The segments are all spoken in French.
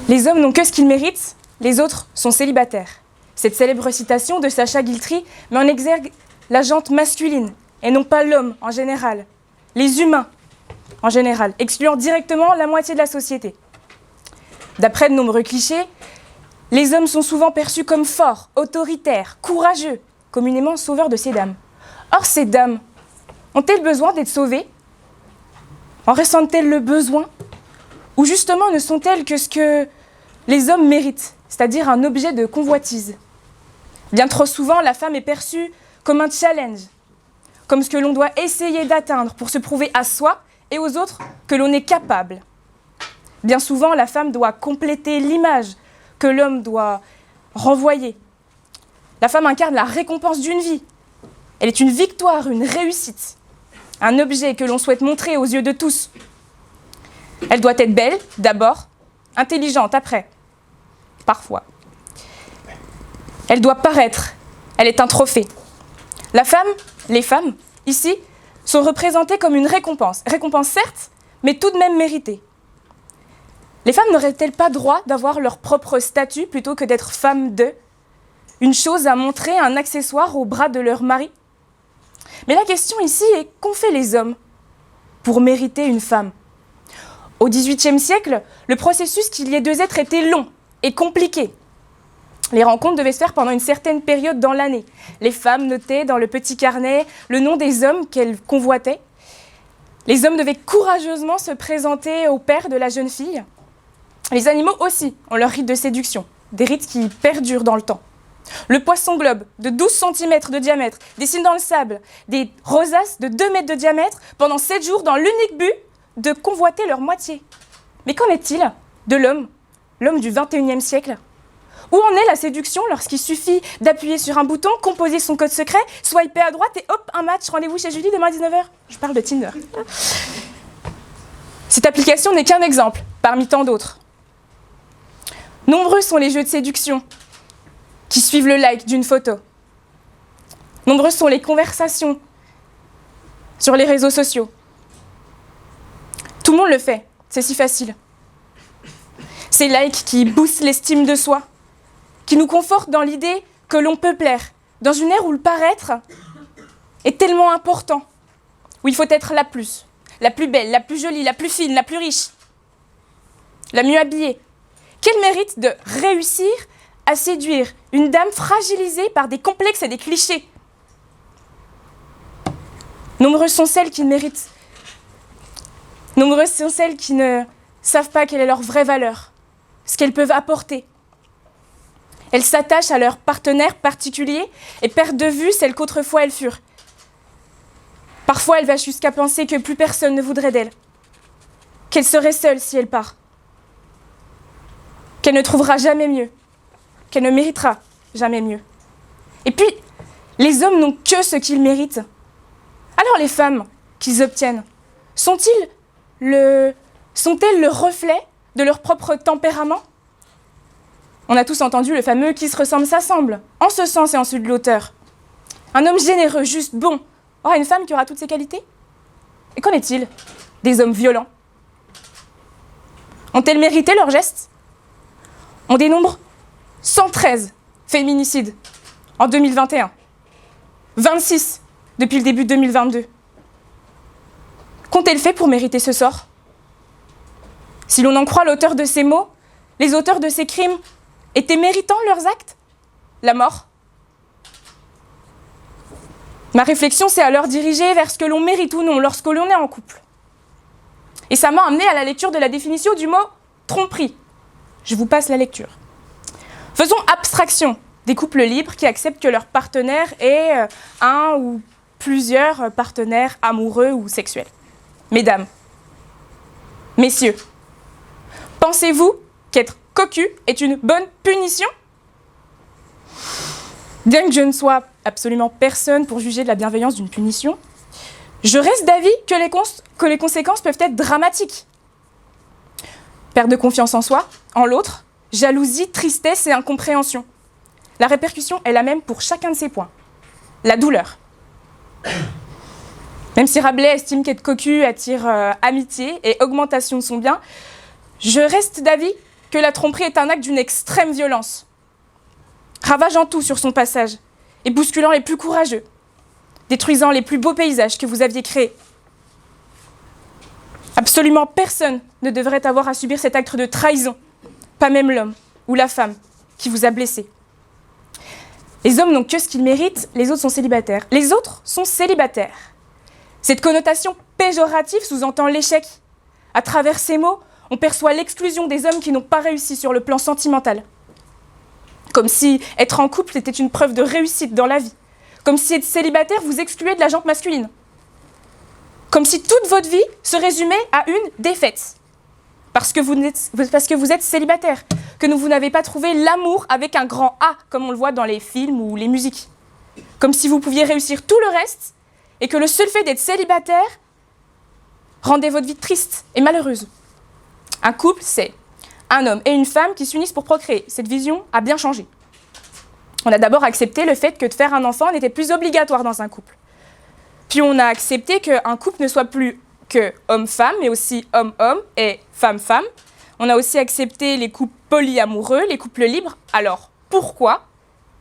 Les hommes n'ont que ce qu'ils méritent, les autres sont célibataires. Cette célèbre citation de Sacha Guillory met en exergue la gente masculine, et non pas l'homme en général, les humains en général, excluant directement la moitié de la société. D'après de nombreux clichés, les hommes sont souvent perçus comme forts, autoritaires, courageux, communément sauveurs de ces dames. Or, ces dames ont-elles besoin d'être sauvées? En ressentent-elles le besoin? Ou justement ne sont-elles que ce que les hommes méritent, c'est-à-dire un objet de convoitise? Bien trop souvent, la femme est perçue comme un challenge, comme ce que l'on doit essayer d'atteindre pour se prouver à soi et aux autres que l'on est capable. Bien souvent, la femme doit compléter l'image que l'homme doit renvoyer. La femme incarne la récompense d'une vie. Elle est une victoire, une réussite, un objet que l'on souhaite montrer aux yeux de tous. Elle doit être belle, d'abord, intelligente, après, parfois. Elle doit paraître, elle est un trophée. La femme, les femmes, ici, sont représentées comme une récompense. Récompense certes, mais tout de même méritée. Les femmes n'auraient-elles pas droit d'avoir leur propre statut plutôt que d'être femmes d'eux? Une chose à montrer, un accessoire au bras de leur mari? Mais la question ici est, qu'ont fait les hommes pour mériter une femme? Au XVIIIe siècle, le processus qu'il y ait deux êtres était long et compliqué. Les rencontres devaient se faire pendant une certaine période dans l'année. Les femmes notaient dans le petit carnet le nom des hommes qu'elles convoitaient. Les hommes devaient courageusement se présenter au père de la jeune fille. Les animaux aussi ont leur rite de séduction, des rites qui perdurent dans le temps. Le poisson globe, de 12 cm de diamètre, dessine dans le sable des rosaces de 2 mètres de diamètre pendant 7 jours dans l'unique but de convoiter leur moitié. Mais qu'en est-il de l'homme, l'homme du XXIe siècle? Où en est la séduction lorsqu'il suffit d'appuyer sur un bouton, composer son code secret, swiper à droite et hop, un match, rendez-vous chez Julie demain à 19h? Je parle de Tinder. Cette application n'est qu'un exemple, parmi tant d'autres. Nombreux sont les jeux de séduction qui suivent le like d'une photo. Nombreuses sont les conversations sur les réseaux sociaux. Tout le monde le fait, c'est si facile. Ces likes qui boostent l'estime de soi, qui nous confortent dans l'idée que l'on peut plaire, dans une ère où le paraître est tellement important, où il faut être la plus belle, la plus jolie, la plus fine, la plus riche, la mieux habillée. Quel mérite de réussir à séduire une dame fragilisée par des complexes et des clichés? Nombreuses sont celles qui le méritent. Nombreuses sont celles qui ne savent pas quelle est leur vraie valeur, ce qu'elles peuvent apporter. Elles s'attachent à leur partenaire particulier et perdent de vue celles qu'autrefois elles furent. Parfois, elle va jusqu'à penser que plus personne ne voudrait d'elle, qu'elle serait seule si elle part, qu'elle ne trouvera jamais mieux, qu'elle ne méritera jamais mieux. Et puis, les hommes n'ont que ce qu'ils méritent. Alors les femmes qu'ils obtiennent, sont-elles le reflet de leur propre tempérament? On a tous entendu le fameux « qui se ressemble s'assemble », en ce sens et en celui de l'auteur. Un homme généreux, juste, bon, aura une femme qui aura toutes ses qualités? Et qu'en est-il des hommes violents? Ont-elles mérité leurs gestes? On dénombre 113 féminicides en 2021, 26 depuis le début de 2022. Qu'ont-elles fait pour mériter ce sort? Si l'on en croit l'auteur de ces mots, les auteurs de ces crimes étaient méritants leurs actes? La mort? Ma réflexion s'est alors dirigée vers ce que l'on mérite ou non lorsque l'on est en couple. Et ça m'a amené à la lecture de la définition du mot « tromperie ». Je vous passe la lecture. Faisons abstraction des couples libres qui acceptent que leur partenaire ait un ou plusieurs partenaires amoureux ou sexuels. Mesdames, messieurs, pensez-vous qu'être cocu est une bonne punition? Bien que je ne sois absolument personne pour juger de la bienveillance d'une punition, je reste d'avis que les conséquences peuvent être dramatiques. Perte de confiance en soi, en l'autre, jalousie, tristesse et incompréhension. La répercussion est la même pour chacun de ces points. La douleur. Même si Rabelais estime qu'être cocu attire amitié et augmentation de son bien, je reste d'avis que la tromperie est un acte d'une extrême violence, ravageant tout sur son passage et bousculant les plus courageux, détruisant les plus beaux paysages que vous aviez créés. Absolument personne ne devrait avoir à subir cet acte de trahison, pas même l'homme ou la femme qui vous a blessé. Les hommes n'ont que ce qu'ils méritent, les autres sont célibataires. Les autres sont célibataires. Cette connotation péjorative sous-entend l'échec. À travers ces mots, on perçoit l'exclusion des hommes qui n'ont pas réussi sur le plan sentimental. Comme si être en couple était une preuve de réussite dans la vie. Comme si être célibataire vous excluait de la jante masculine. Comme si toute votre vie se résumait à une défaite. Parce que vous êtes célibataire, que vous n'avez pas trouvé l'amour avec un grand A, comme on le voit dans les films ou les musiques. Comme si vous pouviez réussir tout le reste, et que le seul fait d'être célibataire rendait votre vie triste et malheureuse. Un couple, c'est un homme et une femme qui s'unissent pour procréer. Cette vision a bien changé. On a d'abord accepté le fait que de faire un enfant n'était plus obligatoire dans un couple. Puis on a accepté qu'un couple ne soit plus que homme-femme, mais aussi homme-homme et femme-femme. On a aussi accepté les couples polyamoureux, les couples libres. Alors, pourquoi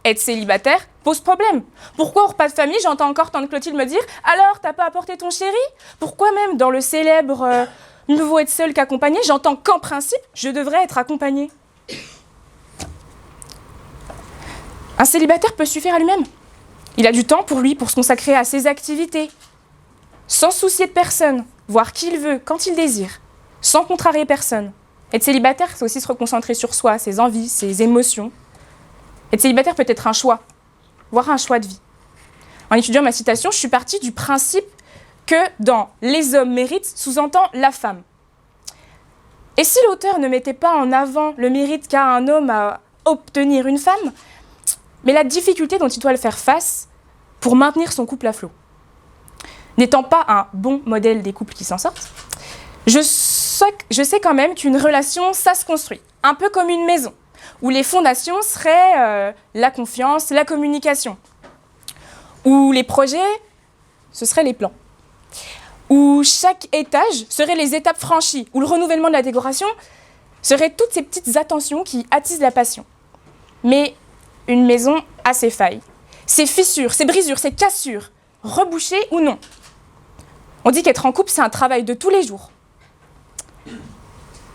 être célibataire pose problème? Pourquoi au repas de famille, j'entends encore tante Clotilde me dire « Alors, t'as pas apporté ton chéri ?» Pourquoi même dans le célèbre « Mieux vaut être seul qu'accompagné », j'entends qu'en principe, je devrais être accompagnée. Un célibataire peut suffire à lui-même. Il a du temps pour lui, pour se consacrer à ses activités, sans soucier de personne, voir qui il veut, quand il désire, sans contrarier personne. Être célibataire, c'est aussi se reconcentrer sur soi, ses envies, ses émotions. Être célibataire peut être un choix, voire un choix de vie. En étudiant ma citation, je suis partie du principe que dans « les hommes méritent » sous-entend la femme. Et si l'auteur ne mettait pas en avant le mérite qu'a un homme à obtenir une femme, mais la difficulté dont il doit le faire face pour maintenir son couple à flot. N'étant pas un bon modèle des couples qui s'en sortent, je sais quand même qu'une relation, ça se construit, un peu comme une maison, où les fondations seraient la confiance, la communication, où les projets, ce seraient les plans, où chaque étage serait les étapes franchies, où le renouvellement de la décoration serait toutes ces petites attentions qui attisent la passion. Mais une maison a ses failles, ses fissures, ses brisures, ses cassures, rebouchées ou non. On dit qu'être en couple, c'est un travail de tous les jours,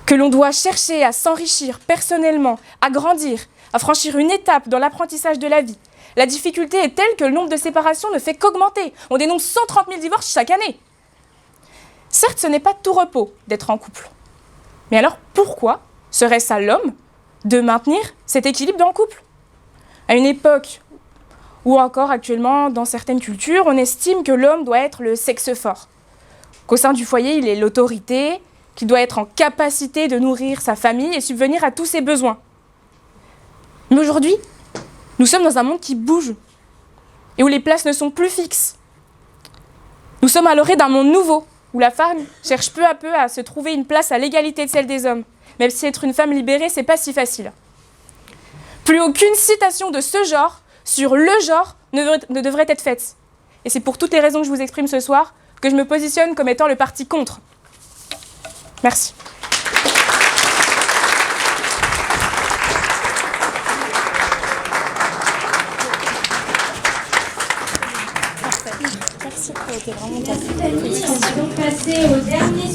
que l'on doit chercher à s'enrichir personnellement, à grandir, à franchir une étape dans l'apprentissage de la vie. La difficulté est telle que le nombre de séparations ne fait qu'augmenter. On dénonce 130 000 divorces chaque année. Certes, ce n'est pas tout repos d'être en couple. Mais alors, pourquoi serait-ce à l'homme de maintenir cet équilibre dans le couple ? À une époque où encore actuellement, dans certaines cultures, on estime que l'homme doit être le sexe fort, qu'au sein du foyer, il est l'autorité, qu'il doit être en capacité de nourrir sa famille et subvenir à tous ses besoins. Mais aujourd'hui, nous sommes dans un monde qui bouge et où les places ne sont plus fixes. Nous sommes à l'orée d'un monde nouveau, où la femme cherche peu à peu à se trouver une place à l'égalité de celle des hommes, même si être une femme libérée, c'est pas si facile. Plus aucune citation de ce genre sur le genre ne devrait être faite. Et c'est pour toutes les raisons que je vous exprime ce soir que je me positionne comme étant le parti contre. Merci. Merci. C'était vraiment top. Merci. On va donc passer au dernier